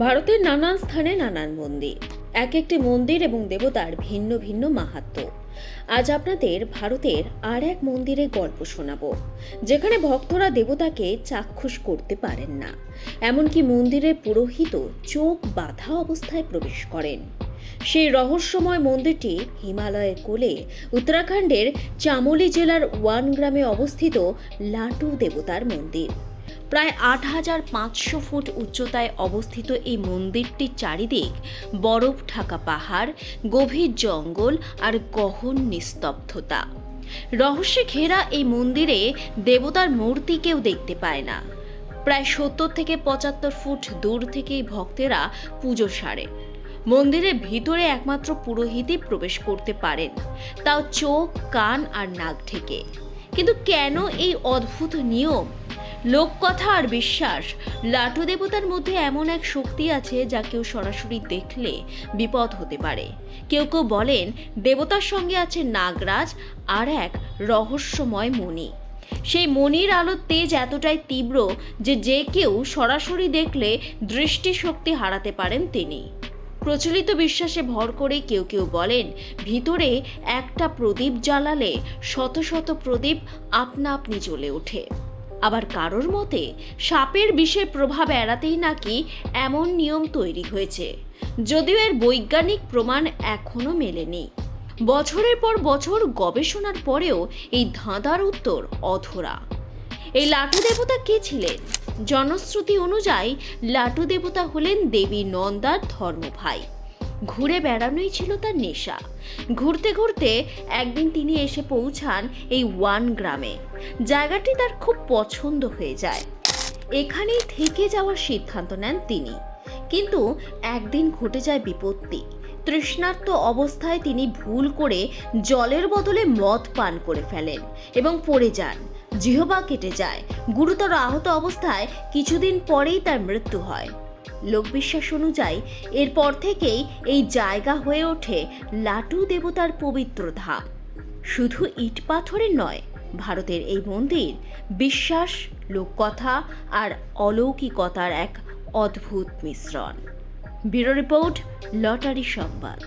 ভারতের নানান স্থানে নানান মন্দির, এক একটি মন্দির এবং দেবতার ভিন্ন ভিন্ন মাহাত্ম্য। আজ আপনাদের ভারতের আর এক মন্দিরের গল্প শোনাবো, যেখানে ভক্তরা দেবতাকে চাক্ষুষ করতে পারেন না, এমনকি মন্দিরের পুরোহিত চোখ বাঁধা অবস্থায় প্রবেশ করেন। সেই রহস্যময় মন্দিরটি হিমালয়ের কোলে উত্তরাখণ্ডের চামোলি জেলার ওয়ান গ্রামে অবস্থিত লাটু দেবতার মন্দির। প্রায় ৮৫০০ ফুট উচ্চতায় অবস্থিত এই মন্দিরটির চারিদিক বরফ ঢাকা পাহাড়, গভীর জঙ্গল আর গহন নিস্তব্ধতা। রহস্যে ঘেরা এই মন্দিরে দেবতার মূর্তি কেউ দেখতে পায় না। প্রায় ৭০ থেকে ৭৫ ফুট দূর থেকেই ভক্তেরা পুজো সারে। মন্দিরের ভিতরে একমাত্র পুরোহিতই প্রবেশ করতে পারেন, তাও চোখ, কান আর নাক ঢেকে। কিন্তু কেন এই অদ্ভুত নিয়ম? লোককথা আর বিশ্বাস, লাটু দেবতার মধ্যে এমন এক শক্তি আছে যা কেউ সরাসরি দেখলে বিপদ হতে পারে। কেউ কেউ বলেন দেবতার সঙ্গে আছে নাগরাজ আর এক রহস্যময় মণি। সেই মণির আলোর তেজ এতটাই তীব্র যে কেউ সরাসরি দেখলে দৃষ্টিশক্তি হারাতে পারেন তিনি। প্রচলিত বিশ্বাসে ভর করে কেউ কেউ বলেন ভিতরে একটা প্রদীপ জ্বালালে শত শত প্রদীপ আপনা আপনি জ্বলে ওঠে। আবার কারোর মতে সাপের বিষের প্রভাব এড়াতেই নাকি এমন নিয়ম তৈরি হয়েছে, যদিও এর বৈজ্ঞানিক প্রমাণ এখনো মেলেনি। বছরের পর বছর গবেষণার পরেও এই ধাঁধার উত্তর অধরা। এই লাটু দেবতা কে ছিলেন? জনশ্রুতি অনুযায়ী লাটু দেবতা হলেন দেবী নন্দার ধর্মভাই। ঘুরে বেড়ানোই ছিল তার নেশা। ঘুরতে ঘুরতে একদিন তিনি এসে পৌঁছান এই ওয়ান গ্রামে। জায়গাটি তার খুব পছন্দ হয়ে যায়। এখানেই থেকে যাওয়ার সিদ্ধান্ত নেন তিনি। কিন্তু একদিন ঘটে যায় বিপত্তি। তৃষ্ণার্ত অবস্থায় তিনি ভুল করে জলের বদলে মদ পান করে ফেলেন এবং পড়ে যান। জিহ্বা কেটে যায়। গুরুতর আহত অবস্থায় কিছুদিন পরেই তার মৃত্যু হয়। লোকবিশ্বাস অনুযায়ী এরপর থেকেই এই জায়গা হয়ে ওঠে লাটু দেবতার পবিত্র ধাম। শুধু ইট পাথরের নয়, ভারতের এই মন্দির বিশ্বাস, লোককথা আর অলৌকিকতার এক অদ্ভুত মিশ্রণ। ব্যুরো রিপোর্ট, লটারি সংবাদ।